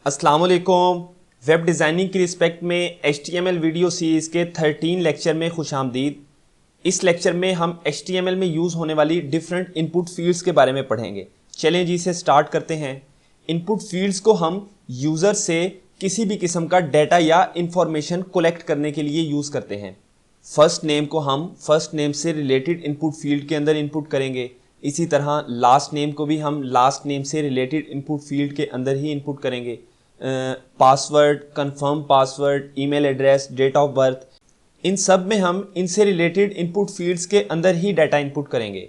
अस्सलाम वालेकुम। Web designing की रिस्पेक्ट में HTML वीडियो सीरीज़ के 13 लेक्चर में खुशामदीद। इस लेक्चर में हम HTML में यूज़ होने वाली डिफरेंट इनपुट फील्ड्स के बारे में पढ़ेंगे। चलें जी, इसे स्टार्ट करते हैं। इनपुट फील्ड्स को हम यूज़र से किसी भी किस्म का डाटा या इंफॉर्मेशन कलेक्ट करने के लिए यूज़ करते हैं। फर्स्ट नेम को हम फर्स्ट नेम से रिलेटेड इनपुट फील्ड के अंदर इनपुट करेंगे। इसी तरह लास्ट नेम को भी हम लास्ट नेम से रिलेटेड इनपुट फील्ड के अंदर ही इनपुट करेंगे। Password, confirm password, email address, date of birth, इन सब में हम इनसे रिलेटेड इनपुट फील्ड्स के अंदर ही डाटा इनपुट करेंगे।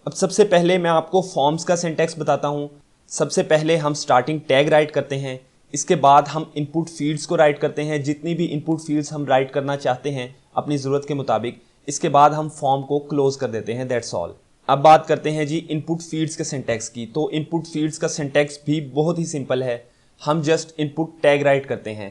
अब सबसे पहले मैं आपको फॉर्म्स का सिंटैक्स बताता हूँ। सबसे पहले हम स्टार्टिंग टैग राइट करते हैं, इसके बाद हम इनपुट फील्ड्स को राइट करते हैं, जितनी भी इनपुट फील्ड्स हम राइट करना चाहते हैं अपनी ज़रूरत के मुताबिक। इसके बाद हम फॉर्म को क्लोज कर देते हैं, दैट्स ऑल। अब बात करते हैं जी इनपुट फील्ड्स के सिंटैक्स की। तो इनपुट फील्ड्स का सिंटैक्स भी बहुत ही सिंपल है। हम जस्ट इनपुट टैग राइट करते हैं।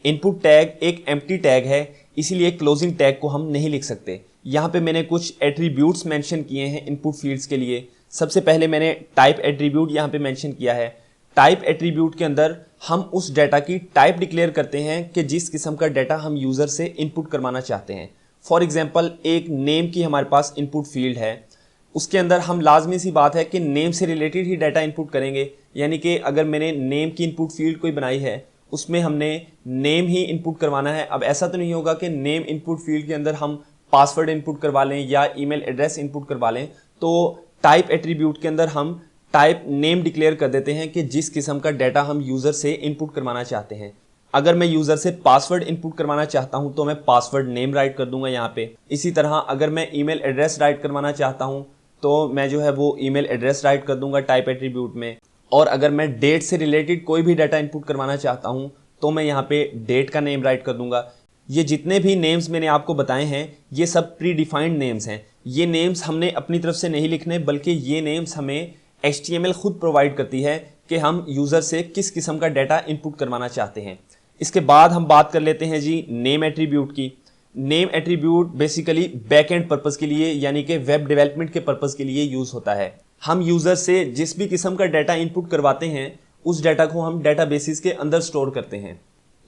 इनपुट टैग एक एम्प्टी टैग है, इसीलिए क्लोजिंग टैग को हम नहीं लिख सकते। यहाँ पे मैंने कुछ एट्रीब्यूट्स मेंशन किए हैं इनपुट फील्ड्स के लिए। सबसे पहले मैंने टाइप एट्रीब्यूट यहाँ पे मेंशन किया है। टाइप एट्रीब्यूट के अंदर हम उस डाटा की टाइप डिक्लेयर करते हैं कि जिस किस्म का डाटा हम यूज़र से इनपुट करवाना चाहते हैं। फॉर एग्जाम्पल, एक नेम की हमारे पास इनपुट फील्ड है, उसके अंदर हम लाजमी सी बात है कि नेम से रिलेटेड ही डाटा इनपुट करेंगे। यानी कि अगर मैंने नेम की इनपुट फील्ड कोई बनाई है, उसमें हमने नेम ही इनपुट करवाना है। अब ऐसा तो नहीं होगा कि नेम इनपुट फील्ड के अंदर हम पासवर्ड इनपुट करवा लें या ईमेल एड्रेस इनपुट करवा लें। तो टाइप एट्रीब्यूट के अंदर हम टाइप नेम डिक्लेयर कर देते हैं कि जिस किस्म का डाटा हम यूज़र से इनपुट करवाना चाहते हैं। अगर मैं यूज़र से पासवर्ड इनपुट करवाना चाहता हूं तो मैं पासवर्ड नेम राइट कर दूंगा यहाँ पे। इसी तरह अगर मैं ईमेल एड्रेस राइट करवाना चाहता हूं तो मैं जो है वो ईमेल एड्रेस राइट कर दूंगा टाइप एट्रीब्यूट में। और अगर मैं डेट से रिलेटेड कोई भी डाटा इनपुट करवाना चाहता हूं तो मैं यहाँ पे डेट का नेम राइट कर दूंगा। ये जितने भी नेम्स मैंने आपको बताए हैं ये सब प्री डिफाइंड नेम्स हैं। ये नेम्स हमने अपनी तरफ से नहीं लिखने, बल्कि ये नेम्स हमें HTML खुद प्रोवाइड करती है कि हम यूज़र से किस किस्म का डाटा इनपुट करवाना चाहते हैं। इसके बाद हम बात कर लेते हैं जी नेम एट्रीब्यूट की। Name attribute basically back and purpose के लिए, यानी कि वेब डेवलपमेंट के पर्पज़ के लिए यूज़ होता है। हम यूज़र से जिस भी किस्म का डाटा इनपुट करवाते हैं उस डाटा को हम डाटा बेसिस के अंदर स्टोर करते हैं।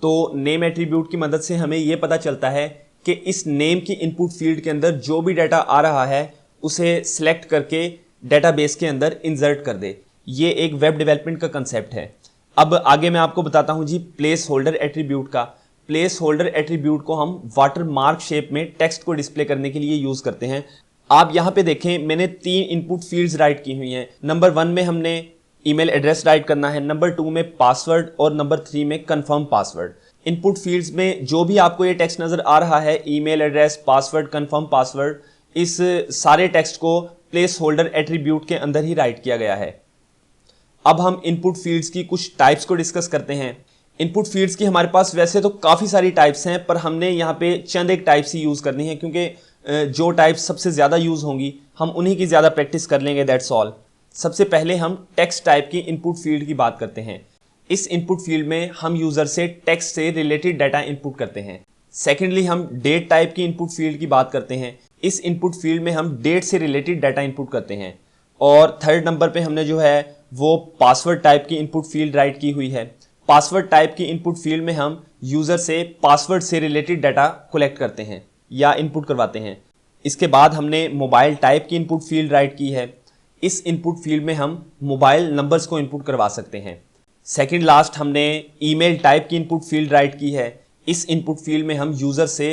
तो नेम एट्रीब्यूट की मदद से हमें यह पता चलता है कि इस नेम की इनपुट फील्ड के अंदर जो भी डाटा आ रहा है उसे सिलेक्ट करके डेटाबेस के अंदर इंसर्ट कर दे। ये एक वेब डेवलपमेंट का कंसेप्ट है। अब आगे मैं आपको बताता हूं जी प्लेस होल्डर एट्रीब्यूट का। प्लेस होल्डर एट्रीब्यूट को हम वाटर मार्क शेप में टेक्स्ट को डिस्प्ले करने के लिए यूज करते हैं। आप यहां पे देखें, मैंने 3 इनपुट फील्ड्स राइट की हुई हैं। नंबर 1 में हमने ईमेल एड्रेस राइट करना है, नंबर 2 में पासवर्ड और नंबर 3 में कंफर्म पासवर्ड। इनपुट फील्ड्स में जो भी आपको ये टेक्स्ट नजर आ रहा है, email address, password, confirm password, इस सारे टेक्स्ट को प्लेस होल्डर एट्रीब्यूट के अंदर ही राइट किया गया है। अब हम इनपुट फील्ड्स की कुछ टाइप्स को डिस्कस करते हैं। इनपुट फील्ड्स की हमारे पास वैसे तो काफ़ी सारी टाइप्स हैं, पर हमने यहाँ पे चंद एक टाइप्स ही यूज़ करनी है, क्योंकि जो टाइप्स सबसे ज़्यादा यूज़ होंगी हम उन्हीं की ज़्यादा प्रैक्टिस कर लेंगे, दैट्स ऑल। सबसे पहले हम टेक्स्ट टाइप की इनपुट फील्ड की बात करते हैं। इस इनपुट फील्ड में हम यूज़र से टेक्स्ट से रिलेटेड डाटा इनपुट करते हैं। सेकेंडली हम डेट टाइप की इनपुट फील्ड की बात करते हैं। इस इनपुट फील्ड में हम डेट से रिलेटेड डाटा इनपुट करते हैं। और थर्ड नंबर पे हमने जो है वो पासवर्ड टाइप की इनपुट फील्ड राइट की हुई है। पासवर्ड टाइप की इनपुट फील्ड में हम यूज़र से पासवर्ड से रिलेटेड डाटा कलेक्ट करते हैं या इनपुट करवाते हैं। इसके बाद हमने मोबाइल टाइप की इनपुट फील्ड राइट की है। इस इनपुट फील्ड में हम मोबाइल नंबर्स को इनपुट करवा सकते हैं। सेकंड लास्ट हमने ईमेल टाइप की इनपुट फील्ड राइट की है। इस इनपुट फील्ड में हम यूज़र से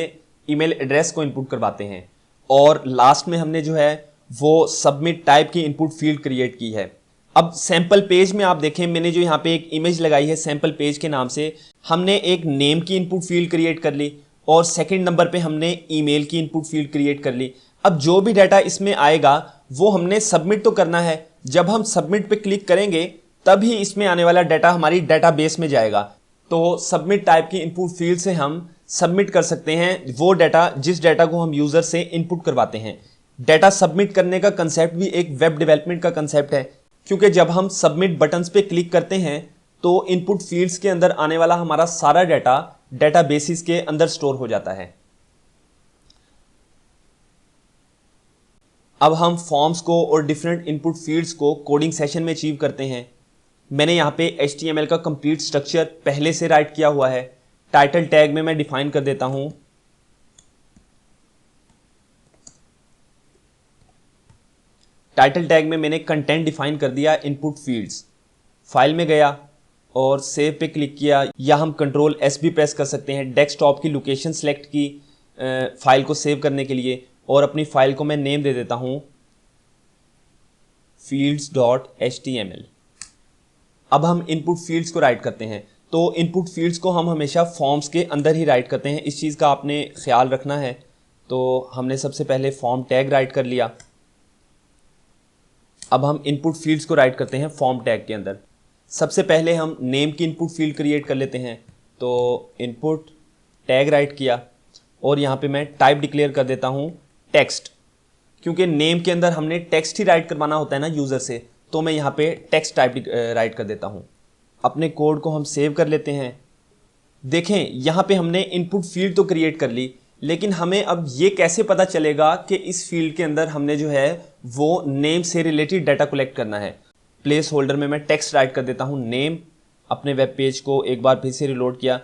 ईमेल एड्रेस को इनपुट करवाते हैं। और लास्ट में हमने जो है वो सबमिट टाइप की इनपुट फील्ड क्रिएट की है। अब सैंपल पेज में आप देखें, मैंने जो यहाँ पे एक इमेज लगाई है सैंपल पेज के नाम से, हमने एक नेम की इनपुट फील्ड क्रिएट कर ली और सेकंड नंबर पे हमने ईमेल की इनपुट फील्ड क्रिएट कर ली। अब जो भी डाटा इसमें आएगा वो हमने सबमिट तो करना है। जब हम सबमिट पे क्लिक करेंगे तभी इसमें आने वाला डाटा हमारी डाटाबेस में जाएगा। तो सबमिट टाइप की इनपुट फील्ड से हम सबमिट कर सकते हैं वो डाटा जिस डाटा को हम यूज़र से इनपुट करवाते हैं। डाटा सबमिट करने का कंसेप्ट भी एक वेब डेवलपमेंट का कंसेप्ट है, क्योंकि जब हम सबमिट बटन्स पे क्लिक करते हैं तो इनपुट फील्ड्स के अंदर आने वाला हमारा सारा डाटा डेटाबेसिस के अंदर स्टोर हो जाता है। अब हम फॉर्म्स को और डिफरेंट इनपुट फील्ड्स को कोडिंग सेशन में अचीव करते हैं। मैंने यहाँ पे HTML का कंप्लीट स्ट्रक्चर पहले से राइट किया हुआ है। टाइटल टैग में मैं डिफाइन कर देता हूँ टाइटल टैग में मैंने कंटेंट डिफाइन कर दिया इनपुट फील्ड्स। फाइल में गया और सेव पे क्लिक किया, या हम कंट्रोल S भी प्रेस कर सकते हैं डेस्कटॉप की लोकेशन सेलेक्ट की फाइल को सेव करने के लिए, और अपनी फाइल को मैं नेम दे देता हूँ fields.html। अब हम इनपुट फील्ड्स को राइट करते हैं। तो इनपुट फील्ड्स को हम हमेशा फॉर्म्स के अंदर ही राइट करते हैं, इस चीज़ का आपने ख्याल रखना है। तो हमने सबसे पहले फॉर्म टैग राइट कर लिया। अब हम इनपुट फील्ड्स को राइट करते हैं फॉर्म टैग के अंदर। सबसे पहले हम नेम की इनपुट फील्ड क्रिएट कर लेते हैं। तो इनपुट टैग राइट किया और यहाँ पे मैं टाइप डिक्लेयर कर देता हूँ टेक्स्ट, क्योंकि नेम के अंदर हमने टेक्स्ट ही राइट करवाना होता है ना यूज़र से, तो मैं यहाँ पे टेक्स्ट टाइप राइट कर देता हूँ। अपने कोड को हम सेव कर लेते हैं। देखें यहाँ पे हमने इनपुट फील्ड तो क्रिएट कर ली, लेकिन हमें अब ये कैसे पता चलेगा कि इस फील्ड के अंदर हमने जो है वो नेम से रिलेटेड डाटा कलेक्ट करना है। प्लेस होल्डर में मैं टेक्स्ट राइट कर देता हूँ नेम। अपने वेब पेज को एक बार फिर से रिलोड किया।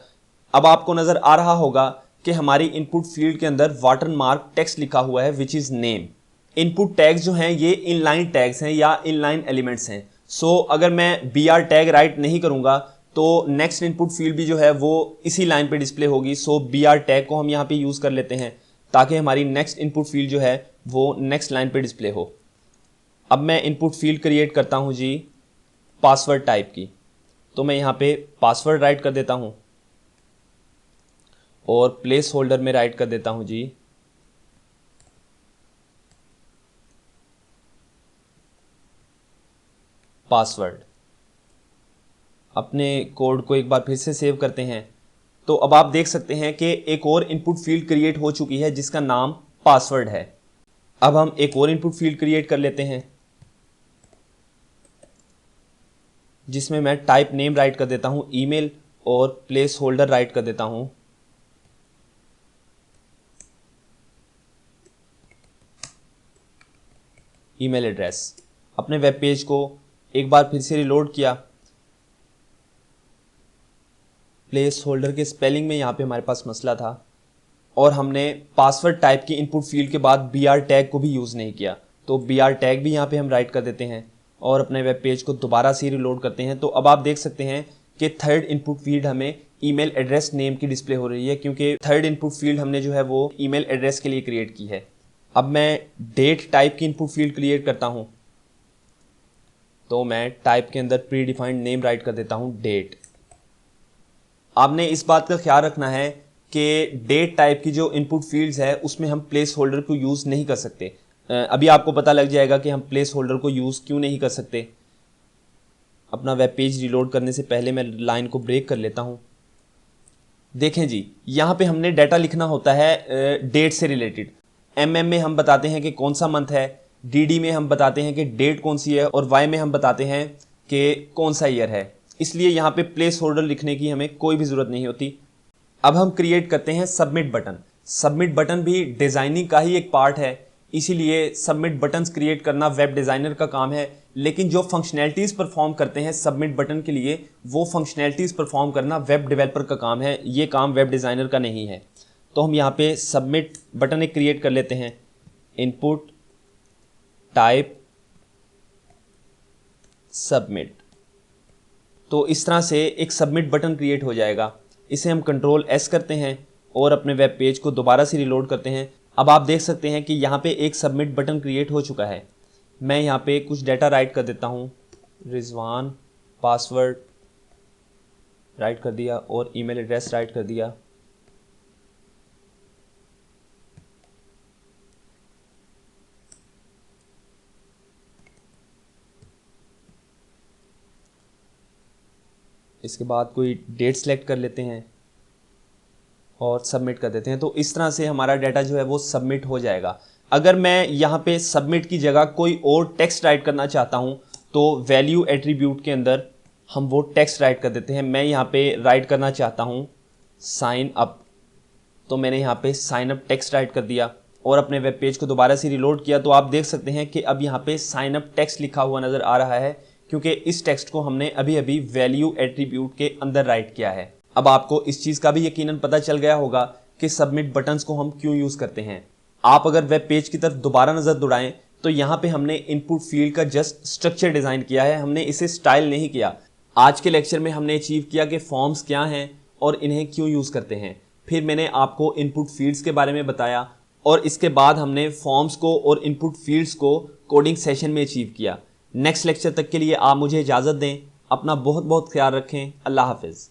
अब आपको नज़र आ रहा होगा कि हमारी इनपुट फील्ड के अंदर वाटरमार्क टेक्स्ट लिखा हुआ है which is name. Input tags जो हैं ये इनलाइन टैग्स हैं या इनलाइन एलिमेंट्स हैं। सो अगर मैं BR टैग राइट नहीं करूँगा तो नेक्स्ट इनपुट फील्ड भी जो है वो इसी लाइन पे डिस्प्ले होगी। सो BR टैग को हम यहाँ पे यूज़ कर लेते हैं ताकि हमारी नेक्स्ट इनपुट फील्ड जो है वो नेक्स्ट लाइन पे डिस्प्ले हो। अब मैं इनपुट फील्ड क्रिएट करता हूँ जी पासवर्ड टाइप की। तो मैं यहाँ पे पासवर्ड राइट कर देता हूँ और प्लेस होल्डर में राइट कर देता हूँ जी पासवर्ड। अपने कोड को एक बार फिर से सेव करते हैं। तो अब आप देख सकते हैं कि एक और इनपुट फील्ड क्रिएट हो चुकी है जिसका नाम पासवर्ड है। अब हम एक और इनपुट फील्ड क्रिएट कर लेते हैं जिसमें मैं टाइप नेम राइट कर देता हूं ईमेल और प्लेस होल्डर राइट कर देता हूं ईमेल एड्रेस। अपने वेब पेज को एक बार फिर से रिलोड किया। प्लेस होल्डर के स्पेलिंग में यहाँ पे हमारे पास मसला था और हमने पासवर्ड टाइप की इनपुट फील्ड के बाद BR टैग को भी यूज़ नहीं किया। तो BR टैग भी यहाँ पे हम राइट कर देते हैं और अपने वेब पेज को दोबारा से रिलोड करते हैं। तो अब आप देख सकते हैं कि थर्ड इनपुट फील्ड हमें ईमेल एड्रेस नेम की डिस्प्ले हो रही है, क्योंकि थर्ड इनपुट फील्ड हमने जो है वो ईमेल एड्रेस के लिए क्रिएट की है। अब मैं डेट टाइप की इनपुट फील्ड क्रिएट करता हूँ। तो मैं टाइप के अंदर प्री डिफाइंड नेम राइट कर देता हूँ डेट। आपने इस बात का ख्याल रखना है कि डेट टाइप की जो इनपुट फील्ड्स है उसमें हम प्लेस होल्डर को यूज़ नहीं कर सकते। अभी आपको पता लग जाएगा कि हम प्लेस होल्डर को यूज़ क्यों नहीं कर सकते। अपना वेब पेज रिलोड करने से पहले मैं लाइन को ब्रेक कर लेता हूँ। देखें जी, यहाँ पे हमने डाटा लिखना होता है डेट से रिलेटेड। MM में हम बताते हैं कि कौन सा मंथ है, DD में हम बताते हैं कि डेट कौन सी है, और Y में हम बताते हैं कि कौन सा ईयर है। इसलिए यहाँ पे प्लेस होल्डर लिखने की हमें कोई भी ज़रूरत नहीं होती। अब हम क्रिएट करते हैं सबमिट बटन। सबमिट बटन भी डिज़ाइनिंग का ही एक पार्ट है, इसीलिए सबमिट बटन्स क्रिएट करना वेब डिज़ाइनर का काम है। लेकिन जो फंक्शनैलिटीज़ परफॉर्म करते हैं सबमिट बटन के लिए, वो फंक्शनैलिटीज़ परफॉर्म करना वेब डेवलपर का काम है, ये काम वेब डिज़ाइनर का नहीं है। तो हम यहाँ पे सबमिट बटन एक क्रिएट कर लेते हैं। Input type submit. तो इस तरह से एक सबमिट बटन क्रिएट हो जाएगा। इसे हम कंट्रोल S करते हैं और अपने वेब पेज को दोबारा से रिलोड करते हैं। अब आप देख सकते हैं कि यहाँ पे एक सबमिट बटन क्रिएट हो चुका है। मैं यहाँ पे कुछ डाटा राइट कर देता हूँ। रिजवान पासवर्ड राइट कर दिया और ईमेल एड्रेस राइट कर दिया। इसके बाद कोई डेट सेलेक्ट कर लेते हैं और सबमिट कर देते हैं। तो इस तरह से हमारा डाटा जो है वो सबमिट हो जाएगा। अगर मैं यहाँ पे सबमिट की जगह कोई और टेक्स्ट राइट करना चाहता हूँ तो वैल्यू एट्रीब्यूट के अंदर हम वो टेक्स्ट राइट कर देते हैं। मैं यहाँ पे राइट करना चाहता हूँ साइन अप, तो मैंने यहाँ पे साइन अप टेक्स्ट राइट कर दिया और अपने वेब पेज को दोबारा से रिलोड किया। तो आप देख सकते हैं कि अब यहाँ पे साइन अप टेक्स्ट लिखा हुआ नज़र आ रहा है। क्योंकि इस टेक्स्ट को हमने अभी अभी वैल्यू एट्रीब्यूट के अंदर राइट किया है। अब आपको इस चीज़ का भी यकीनन पता चल गया होगा कि सबमिट बटन्स को हम क्यों यूज़ करते हैं। आप अगर वेब पेज की तरफ दोबारा नज़र दौड़ाएं तो यहाँ पे हमने इनपुट फील्ड का जस्ट स्ट्रक्चर डिज़ाइन किया है, हमने इसे स्टाइल नहीं किया। आज के लेक्चर में हमने अचीव किया कि फॉर्म्स क्या हैं और इन्हें क्यों यूज़ करते हैं। फिर मैंने आपको इनपुट फील्ड्स के बारे में बताया और इसके बाद हमने फॉर्म्स को और इनपुट फील्ड्स को कोडिंग सेशन में अचीव किया। नेक्स्ट लेक्चर तक के लिए आप मुझे इजाज़त दें। अपना बहुत बहुत ख्याल रखें। अल्लाह हाफिज़।